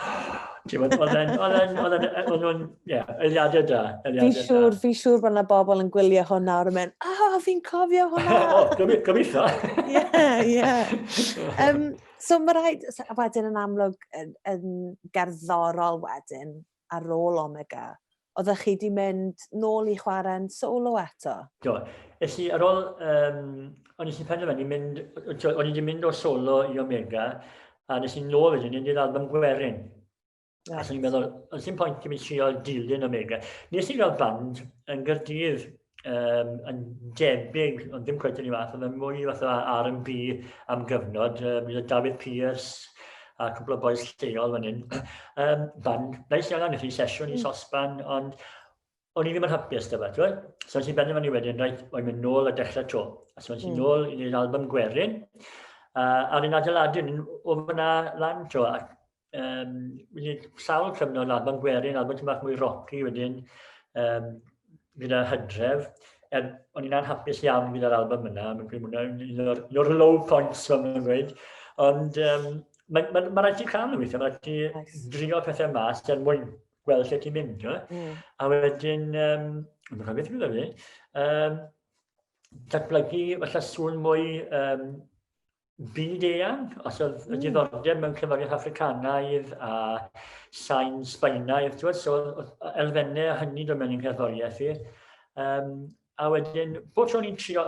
Oedd nhw'n, eiliadau da. Fi siŵr bod yna bobl yn gwylio hwnna o'r mynd, fi'n cofio hwnna. Gobeithio. So mae rhaid, wedyn yn amlwg yn gerddorol wedyn ar ôl Omega, oeddech chi wedi mynd nôl i chwarae'n solo eto? Do. Es i ar ôl, o'n i sy'n penderfynu o'n i wedi mynd o solo i Omega, a nes i'n nôl wedyn, ni'n dweud album gwerin. A sy'n i'n meddwl, o'n sy'n pwynt i mi trio dilyn Omega. Nes i gael band yn Gaerdydd yn debyg, ond ddim cweith yn ei fath, oedd yn mwy fath o R&B am gyfnod. Oedd David Pierce a cwbl o boes lleol fan hyn. Band, nais iawn am i sesiwn i sosban, ond o'n i ddim yn hapus dy fe, ti'n so o'n i'n benderfynu wedyn, rhaid, o'n mynd nôl a dechrau to. A so o'n i'n nôl i wneud album gwerin, a o'n i'n adeiladu o fyna lan to. Wedi sawl cyfnod album gwerin, album ti'n bach mwy rocky wedyn, gyda Hydref. O'n i'n anhapus iawn gyda'r album yna, un o'r low points fan yn gweud. Ond mae rhaid ti cael nhw weithio, mae rhaid ti drio pethau mas er mwyn gweld lle ti'n mynd. A wedyn, mae'n rhaid beth yw'n dweud, datblygu falle sŵn mwy byd eang, os oedd y diddordeb mewn cyfariaeth Africanaidd a sain Sbaenaidd, so elfennau a hynny dwi'n mewn i'n cerddoriaeth i. A wedyn, bob tro o'n i'n trio,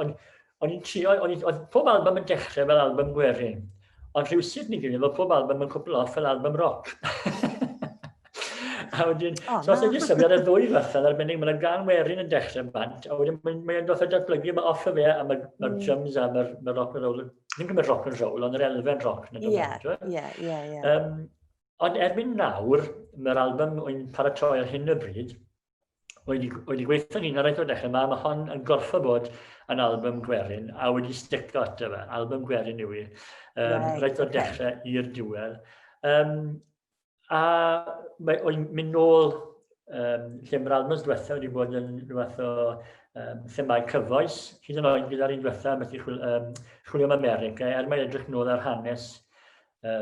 oedd pob album yn dechrau fel album gwerin, ond rhywsyd ni gilydd, oedd pob album yn cwbl off fel album rock. A wedyn, so os ydy'n syfiad y ddwy fatha, arbennig, mae'n gan werin yn dechrau'n bant, a wedyn mae'n dod o datblygu, mae off o fe, a mae'r drums a mae'r rock and roll, ddim gymryd rock and roll, ond yr elfen rock. Ond erbyn nawr, mae'r album o'n paratoi ar hyn o bryd, wedi gweithio ni'n ar eich o dechrau, mae hon yn gorffa bod yn album gwerin, a wedi stico ato fe, album gwerin yw i, rhaid o'r dechrau i'r diwedd. A o'n mynd nôl, lle mae'r albums diwethaf wedi bod yn rhywbeth o themau cyfoes, hyd yn oed gyda'r un diwethaf methu chwilio am America, mae edrych nôl ar hanes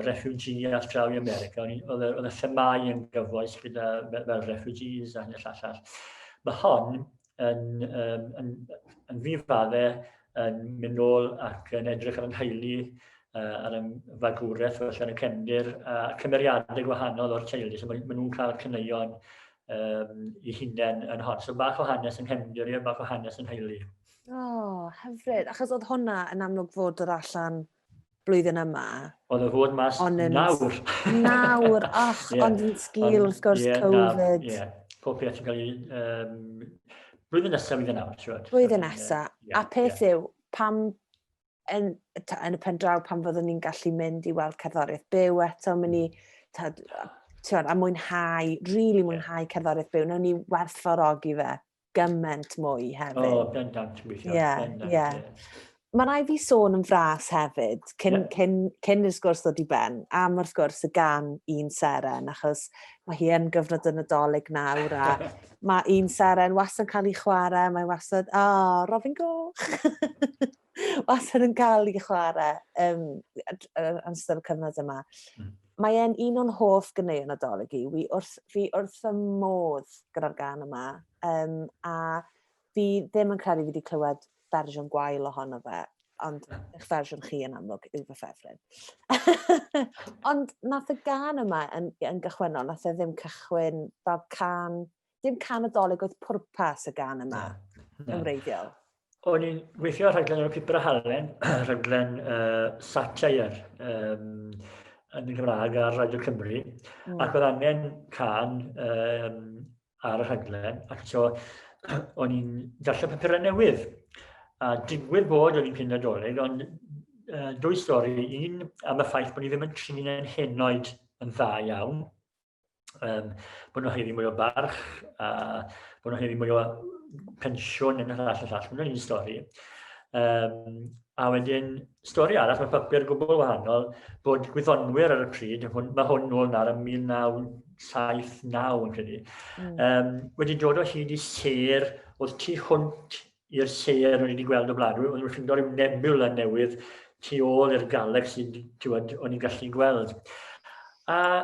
refugee ar draw i America. Oedd y themau yn gyfoes gyda fel refugees a hyn y llall. Mae hon yn fifaddau yn mynd nôl ac yn edrych ar ynheulu ar y fagwraeth felly ar y cefndir a cymeriadau gwahanol o'r teulu. So maen nhw'n cael caneuon i hunain yn hon. So bach o hanes yn nghefndir i, bach o hanes yn heulu. Hyfryd. Achos oedd hwnna yn amlwg fod dod allan blwyddyn yma. Oedd y fod mas nawr. Nawr, ond yn sgil wrth gwrs Covid. Pob peth yn cael ei... blwyddyn nesaf fydd yn nawr. Blwyddyn nesaf. A peth yw, pam yn y pen draw pan fyddwn ni'n gallu mynd i weld cerddoriaeth byw eto, mynd i a mwynhau, rili mwynhau cerddoriaeth byw, nawn ni werthfawrogi fe gymaint mwy hefyd. Bendant, gweithio. Mae rai fi sôn yn fras hefyd, cyn y sgwrs ddod i ben, am wrth gwrs y gan un Seren, achos mae hi yn gyfnod y Nadolig nawr, a mae un Seren wastad yn cael ei chwarae, mae wastad, Robin Goch, wastad yn cael ei chwarae yn ystod y cyfnod yma. Mae e'n un o'n hoff ganeuon Nadolig i, fi wrth y modd gyda'r gan yma, a fi ddim yn credu fi wedi clywed fersiwn gwael ohono fe, ond eich fersiwn chi yn amlwg yw fy ffefryn. Ond nath y gan yma yn gychwynnol, nath e ddim cychwyn fel can, dim can Nadolig oedd pwrpas y gan yma yn wreiddiol. O'n i'n gweithio rhaglen o'r Piper a Halen, rhaglen satire yn y Gymraeg ar Radio Cymru, ac oedd angen can ar y rhaglen, ac so o'n i'n darllen papurau newydd. A digwydd bod o'n i'n cyn Nadolig, ond dwy stori, un am y ffaith bod ni ddim yn trin yn henoed yn dda iawn. Bod nhw'n heddi mwy o barch, a bod nhw'n heddi mwy o pensiwn yn y llall. Mae'n un stori. A wedyn, stori arall, mae papur gwbl wahanol, bod gwyddonwyr ar y pryd, mae hwn nôl nawr yn 1979 yn credu, wedi dod o hyd i ser, oedd tu hwnt i'r ser o'n i wedi gweld o blaen, o'n i'n ffeindio rhyw nebula newydd tu ôl i'r galaxy o'n i'n gallu gweld. A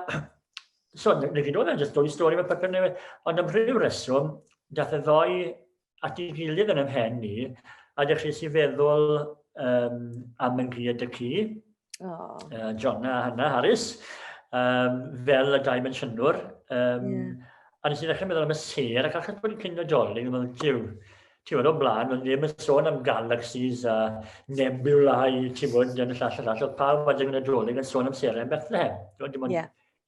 so, neu gyd oedd yn dwy stori mae papur newydd, ond am rhyw reswm, dath y ddoi at ei gilydd yn ymhen ni, a dechreuais i feddwl am yn gyd y ci, John a Hannah Harris, fel y dau mensiynwr. A nes i ddechrau meddwl am y ser, ac achos bod i'n cyn Nadolig, yn meddwl, ti'n o blaen, ond ddim yn sôn am galaxies a nebulai, ti'n bod, yn y llall. Oedd pawb adeg yn Nadolig yn sôn am Seren Bethlehem. Dim ond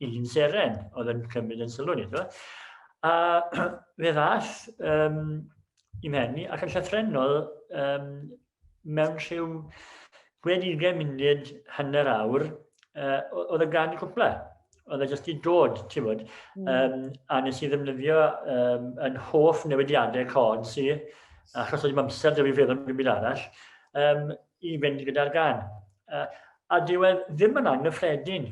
un Seren oedd yn cymryd yn sylw ni. A fe ddath i mhenni, ac yn llythrenol, mewn rhyw 20 munud hanner awr, oedd y gan i cwpla. Oedd e jyst i dod, ti'n bod. A nes i ddefnyddio yn hoff newidiadau cods i, achos oedd amser dy fi feddwl am byd arall, i fynd gyda'r gan. A diwedd ddim yn anghyffredin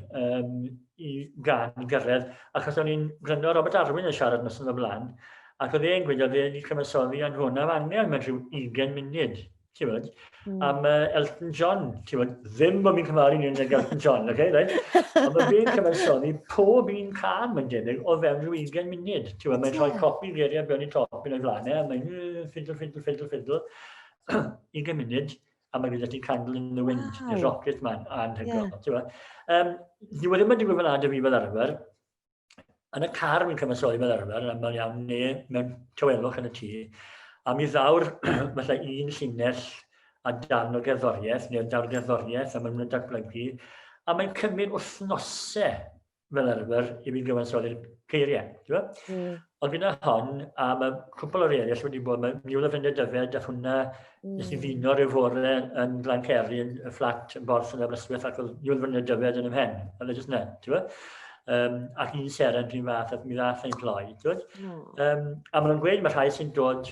i gan gyrraedd, achos o'n i'n gryno Robert Arwyn yn siarad nos yn y blaen, ac oedd e'n gweud oedd e'n cyfansoddi yn hwnna angen mewn rhyw 20 munud, ti'n bod, am Elton John, ti'n bod, ddim bod mi'n cymaru ni'n Elton John, right? Ond mae fe'n cyfansoddi pob un can mae'n debyg o fewn rhyw 20 munud, ti'n bod, mae'n rhoi copi geiriau mewn i top yn y flanau, a mae'n ffidl, 20 munud, a mae gyda ti Candle in the Wind, neu Rocket Man, anhygoel, ti'n bod. Dwi ddim yn digwydd fel ad y fi fel arfer. Yn y car mi'n cyfansoddi fel arfer, yn aml iawn, neu mewn tywelwch yn y tŷ. A mi ddawr, falle un llinell a darn o gerddoriaeth, neu dawr gerddoriaeth, a mae'n datblygu. A mae'n cymryd wythnosau fel arfer i fi'n gyfansoddi'r geiriau. Ond gyda hon, a mae cwpl o'r eraill wedi bod, mae niwl o ffrindiau dyfed, a hwnna nes i ddino rhyw fore yn Glancerry, y fflat yn borth yn Aberystwyth, ac oedd niwl o ffrindiau dyfed yn ymhen. Oedd e jyst ne, ti'n bod? Ac un Seren rhywun fath, ac mi ddath ein gloi, ti'n bod? A maen nhw'n gweud mae rhai sy'n dod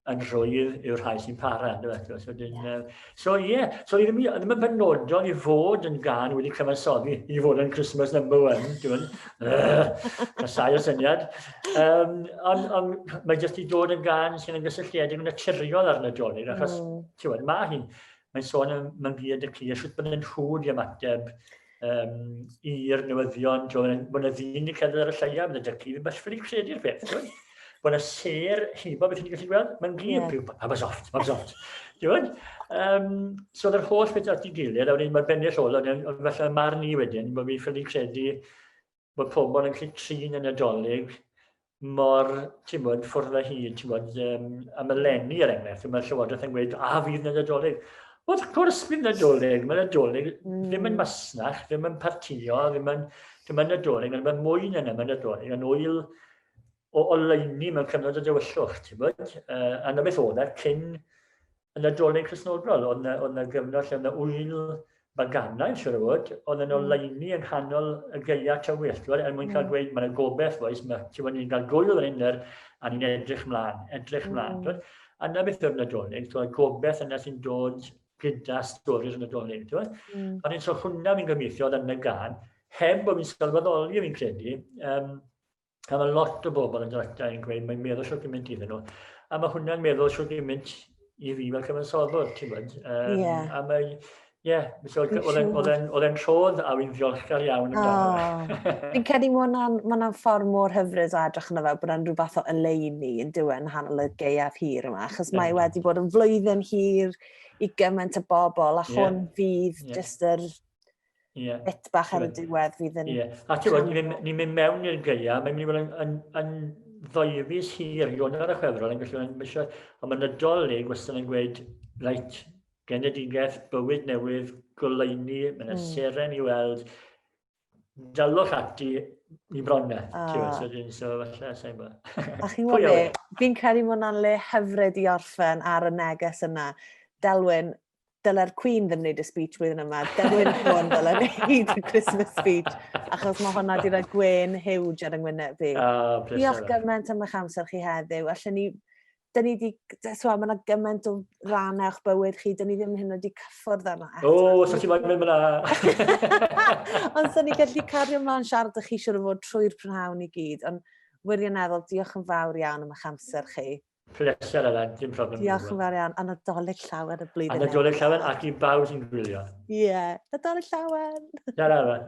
yn rwydd yw'r rhai sy'n para. So ddim yn benodol i fod yn gan wedi cyfansoddi i fod yn Christmas number 1, casau o syniad. Ond mae jyst i dod yn gan sy'n yn gysylltiedig yn naturiol ar Nadolig, achos mae'n sôn am gyd y ci, a siwt bod yn hwd i ymateb i'r newyddion, bod yna ddyn i cerdded ar y lleia, mae'n dygu, fi'n bell ffili credu'r peth. Bod yna ser hibo beth ni'n gallu gweld, mae'n glir, mae'n soft. So oedd yr holl beth at ei gilydd, a wedyn mae'r bennill ôl, ond felly marn i wedyn, bod fi'n ffili credu bod pobl yn gallu trin yn Nadolig mor, ti'n bod, ffwrdd â hyd, ti'n bod, am eleni er enghraifft, mae'r Llywodraeth yn gweud, fydd Nadolig. Wrth gwrs bydd Nadolig, mae Nadolig ddim yn masnach, ddim yn partio, ddim yn Nadolig, ond mae mwy na yna, mae Nadolig yn wyl o oleini mewn cyfnod o dywyllwch, ti'n bod. A na beth oedd e, cyn y Nadolig Cresnogol, oedd na gyfnod lle oedd na wyl baganau, siwr o fod, oedd yn oleini yn nghanol y geia tywyll, er mwyn cael gweud, mae'n gobeith oes, ti'n bod ni'n cael gwyl o'n un a ni'n edrych mlaen. A na beth yw'r Nadolig, gobeith yna sy'n dod gyda stori'r Nadolig. Ond ni'n so hwnna fi'n gobeithio oedd yn y gan, heb bod fi'n sylweddoli fi'n credu, a mae lot o bobl yn dod yn gweud, mae'n meddwl siwr gymaint iddyn nhw, a mae hwnna'n meddwl siwr gymaint i fi fel cyfansoddwr, ti'n bod. A mae, oedd e'n rhodd a fi'n ddiolchgar iawn amdano. Fi'n credu mae'n ffordd mor hyfryd o edrych yna fel bod e'n rhywbeth o eleini yn diwen hanol y geiaf hir yma, achos mae wedi bod yn flwyddyn hir i gymaint o bobl, a hwn fydd jyst yr bit bach ar y diwedd fydd yn... A ti'n bod, ni'n mynd mewn i'r geiaf, mae'n mynd i fod yn ddoefus hir, Ionar y Chwefrol, ond mae Nadolig wastad yn gweud, reit, genedigaeth, bywyd newydd, goleini, mae'n seren i weld, dalwch ati i bronna. So falle, sa'n bo. A chi'n gwybod, fi'n credu mwyn hwnna'n le hyfryd i orffen ar y neges yna. Delwyn, dyle'r Queen ddim wneud y speech blwyddyn yma. Delwyn Siôn dyle'r wneud y Christmas speech, achos mae hwnna wedi rhoi gwen hiwj ar yngwyneb fi. Diolch gymaint am eich amser chi heddiw. Mae yna gymaint o rannau o'ch bywyd chi, dyn ni ddim hyn wedi cyffwrdd arno eto. So ti'n mynd yna. Ond so ni gallu cario ymlaen siarad â chi siwr o fod trwy'r prynhawn i gyd, ond wirioneddol, diolch yn fawr iawn am eich amser chi. Pleser Elan, dim problem. Diolch yn fawr iawn, a Nadolig llawer y blwyddyn. A Nadolig llawer ac i bawb sy'n gwylio. Ie, Nadolig llawer. Tara.